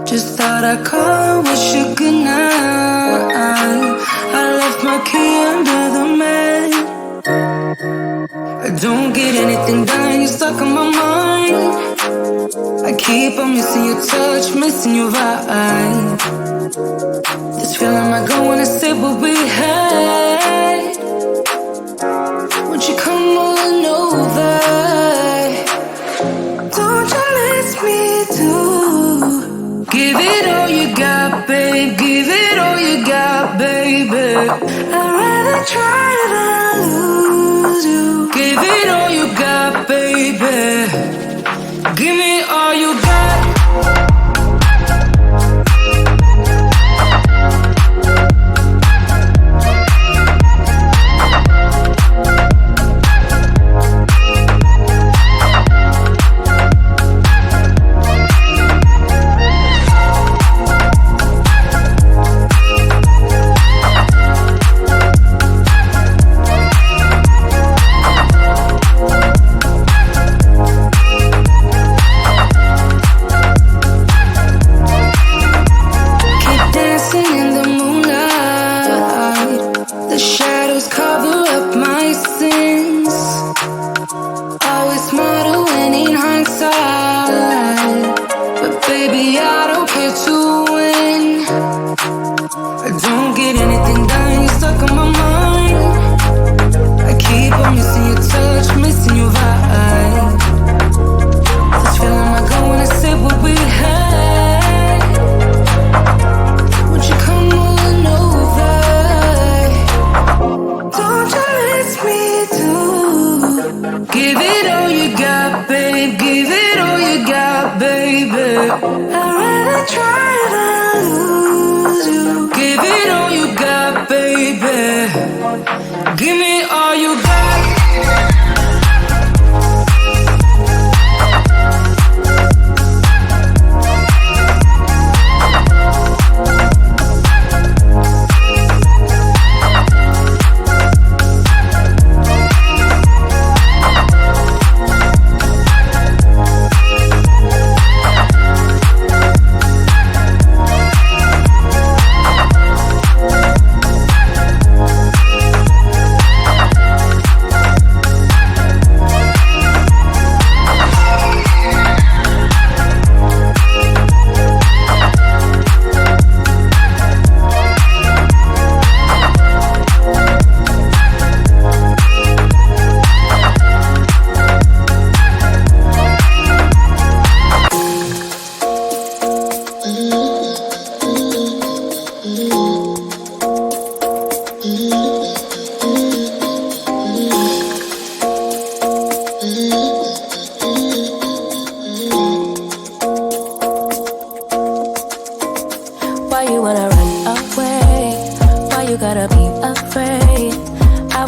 Just thought I'd call, wish you good night. I left my key under the mat. I don't get anything done, you're stuck on my mind. I keep on missing your touch, missing your vibe. This feeling I go when I say what we had. Won't you come on over? Don't you miss me too? Give it all you got, babe. Give it all you got, baby. I'd rather try than lose you. Give it all you got, baby. Give me all you got.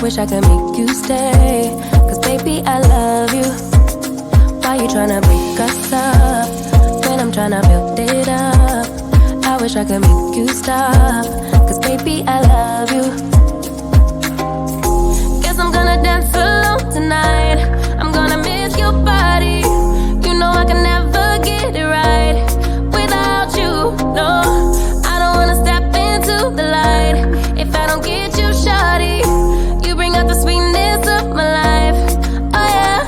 I can make you stay, 'cause baby I love you. Why you tryna break us up when I'm tryna build it up? I wish I could make you stop, 'cause baby I love you. Guess I'm gonna dance alone tonight. I'm gonna miss your body. You know I can never get it right without you. No, I don't wanna step into the light if I don't get you, shawty. The sweetness of my life, oh yeah.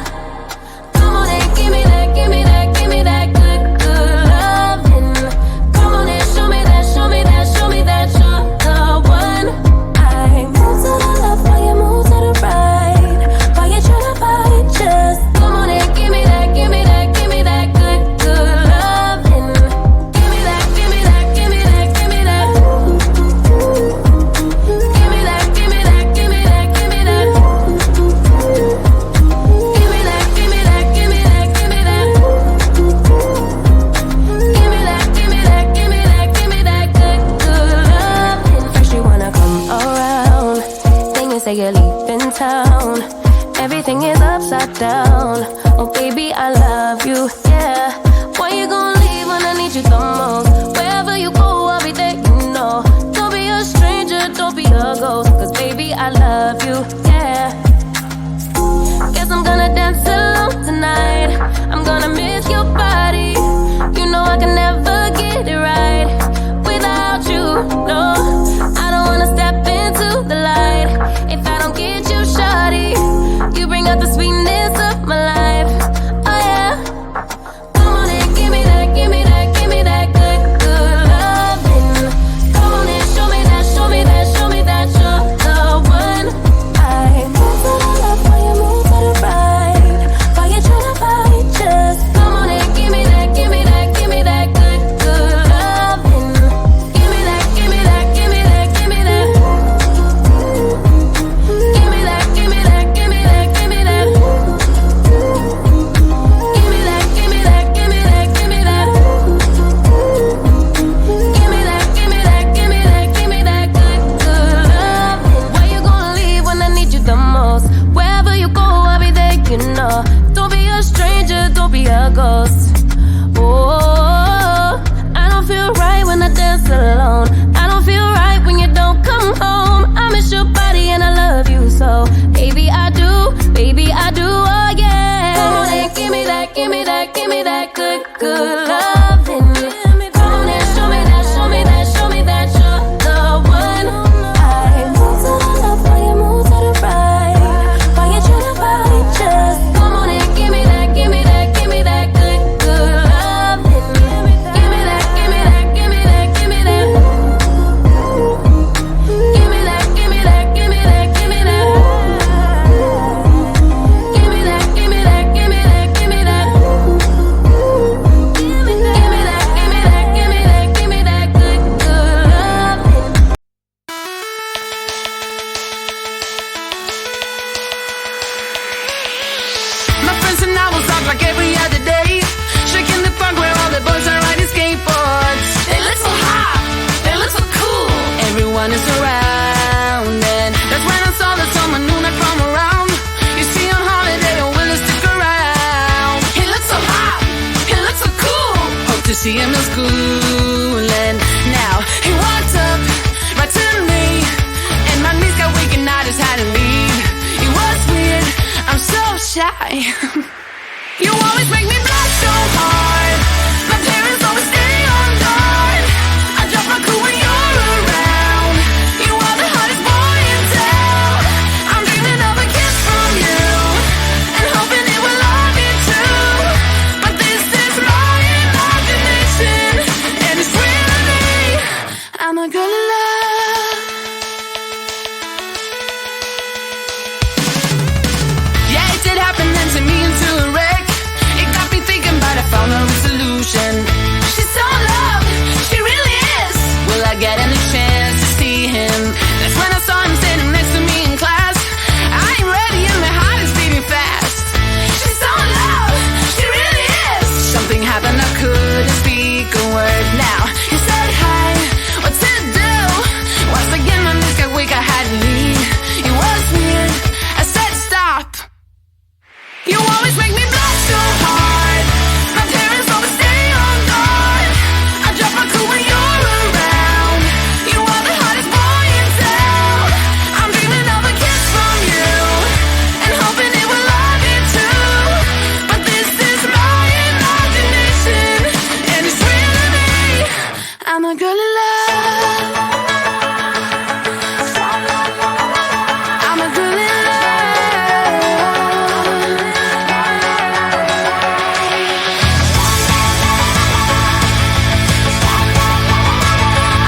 Come on and give me that, give me that, give me that good, good loving. Come on and show me that, show me that, show me that you're the one. I move to the left while you move to the right, while you tryna fight, just come on and give me that, give me that, give me that good, good loving. Give me that, give me that, give me that, give me that. Give me that, give me that, give me that, give me that. Say you're leaving town, everything is upside down. Oh baby, I love you, yeah. Why you gonna leave when I need you the most? Wherever you go, I'll be there, you know. Don't be a stranger, don't be a ghost, 'cause baby, I love you, yeah. Guess I'm gonna dance alone tonight. I'm gonna miss your body. You know I can never get it right. good, good loving. Come on and show me that, show me that, show me that you're the one. I move to the left while you move to the right. While you try to fight, just come on and give me that, give me that, give me that good, good loving. Give me that, give me that, give me that, give me that. Give me that, give me that, give me that, give me that. Give me that, give me that, give me that, give me that. Give me that, give me that, give me that, give me that good, good loving. My friends and I will talk like every other day, shaking the park where all the boys are riding skateboards. They look so hot, they look so cool. Everyone is around, and that's when I saw that someone new not from around. You see on holiday, don't really stick around. He looks so hot, he looks so cool. Hope to see him in school, and now he walks up right to me, and my knees got weak and I just had to leave. It was weird, I'm so shy. You always make me blush so hard. My parents always stay on guard. I drop my cool when you're around. You are the hottest boy in town. I'm dreaming of a kiss from you, and hoping it will love you too. But this is my imagination, and it's real to me. I'm a girl in love. Yeah, it did happen then to me into a wreck. It got me thinking, but I found a resolution. She's so in love, she really is. Will I get any chance to see him? That's when I saw him standing next to me in class. I ain't ready and my heart is beating fast. She's so in love, she really is. Something happened, I couldn't speak a word. Now he said hi, what to do? Once again my knees got weak, I had to leave. It was weird, I said stop. You always make me blush so hard. My parents always stay on guard. I drop my cool when you're around. You are the hottest boy in town. I'm dreaming of a kiss from you, and hoping it will love you too. But this is my imagination, and it's real to me. I'm a girl in love. I'm a girl in love.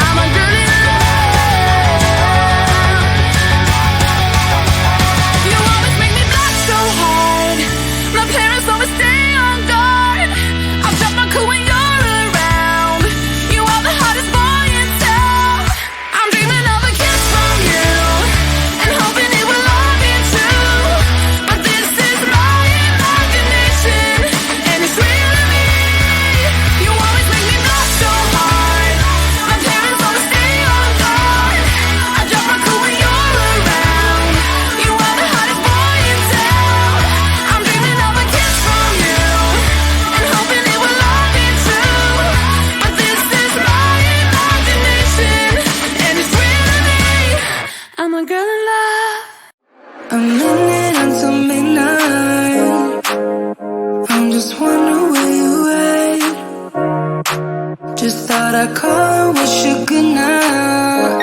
I'm a girl in love. You always make me blush so hard. My parents always stay on guard. I drop my cool when you're around. You are the hottest boy in town. I'm dreaming of a kiss from you, and hoping it will love you too. But this is my imagination, and it's real to me. You always make me blush so hard. My parents always stay on guard. I drop my cool when you're around. You are the hottest boy in town. I'm dreaming of a kiss from you, and hoping it will love you too. But this is my imagination, and it's real to me. I'm a girl in love. A minute until midnight. I'm just wondering where you at. Just thought I'd call and wish you good night.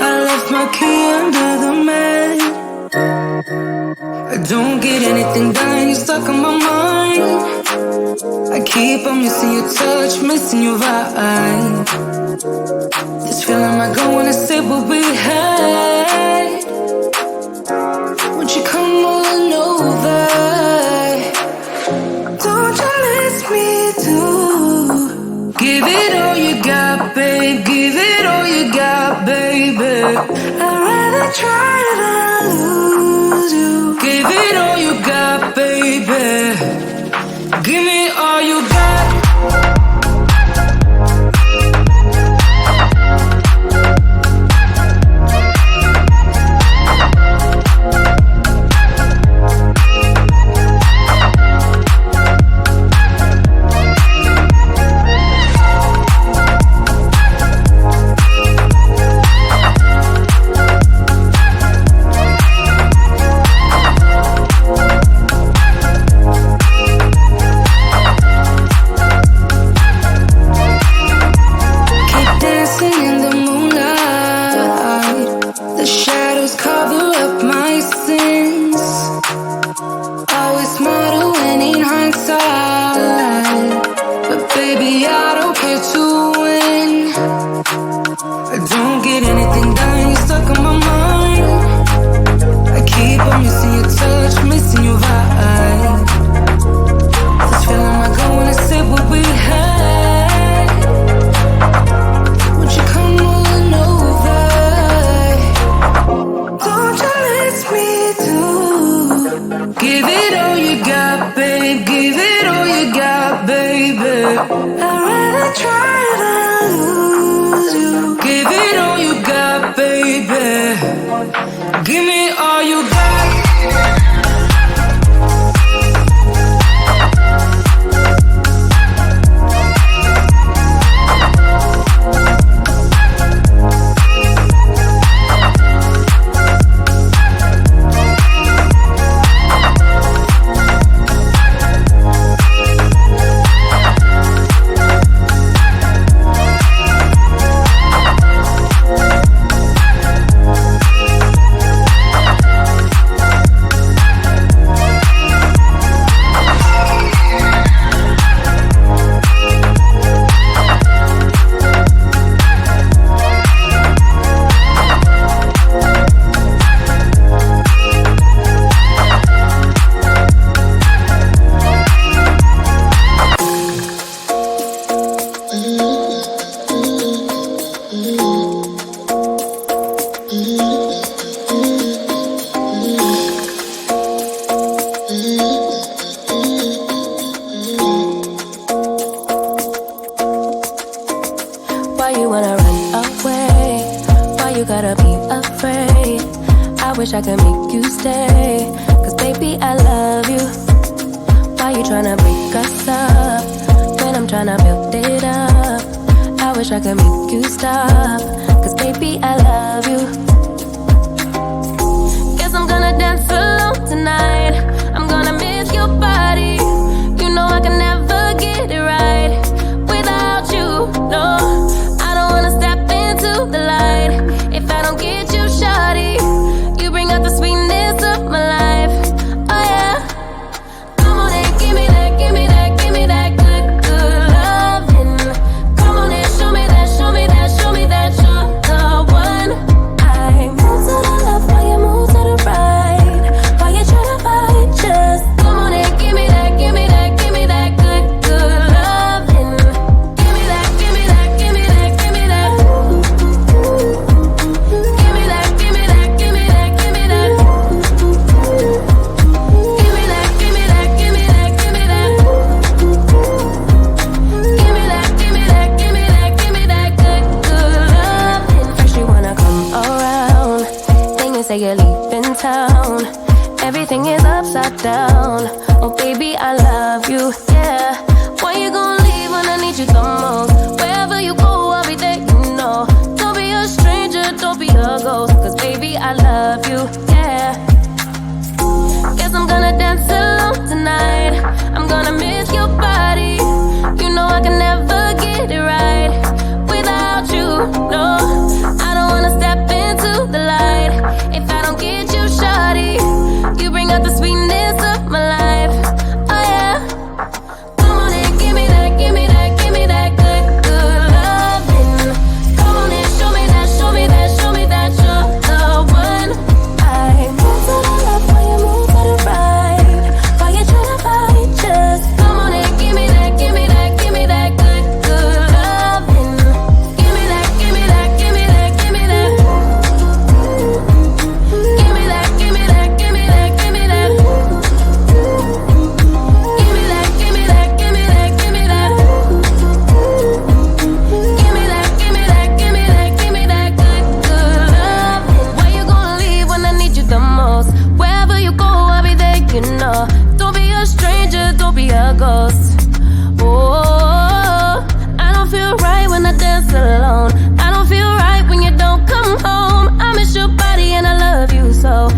I left my key under the mat. I don't get anything done, you're stuck on my mind. I keep on missing your touch, missing your vibe. This feeling might go when I say what we had. Won't you come on over? Don't you miss me too? Give it all you got, babe. Give it all you got, baby. I'd rather try than lose you. Give it all you got, baby. Give me all you got. baby. I'd rather try than lose you. Give it all you got, baby. Give me all you got. Why you wanna run away? Why you gotta be afraid? I wish I could make you stay, 'cause baby I love you. Why you tryna break us up when I'm tryna build it up? I wish I could make you stop, 'cause baby I love you. Guess I'm gonna dance alone tonight. I'm gonna miss your body. You know I can never get it right without you, no. I don't wanna step into the light if I don't get you, shawty. You bring out the sweetness of my life, oh yeah. Come on and give me that, give me that, give me that good, good loving. Come on and show me that, show me that, show me that you're the one. I move to the left while you move to the right. Why you tryna fight? Just come on and give me that, give me that, give me that good, good loving. Give me that, give me that, give me that, give me that. Give me that, give me that, give me that, give me that. Give me that, give me that, give me that, give me that. Give me that, give me that, give me that, give me that good, good loving. First you wanna come around, then you say you're leaving town. Everything is upside down. Oh baby, I love you, yeah. Why you gonna leave when I need you the most? Wherever you go, I'll be there, you know. Don't be a stranger, don't be a ghost, 'cause baby, I love you, yeah. Guess I'm gonna dance alone tonight. I'm gonna miss your body. You know I can never get it right without you, no. I don't wanna step into the light if I don't get you, shawty. You bring out the sweetness of my life, oh yeah. Come on and give me that, give me that, give me that good, good loving. Come on and show me that, show me that, show me that you're the one. I move to the left while you move to the right. Why you tryna fight? Just come on and give me that, give me that, give me that good, good loving. Give me that, give me that, give me that, give me that. Give me that, give me that, give me that, give me that. Give me that, give me that, give me that, give me that. Give me that, give me that, give me that, give me that good, good loving. Why you gonna leave when I need you the most? Wherever you go, I'll be there, you know. Don't be a stranger, don't be a ghost. Oh, I don't feel right when I dance alone. I don't feel right when you don't come home. I miss your body and I love you so.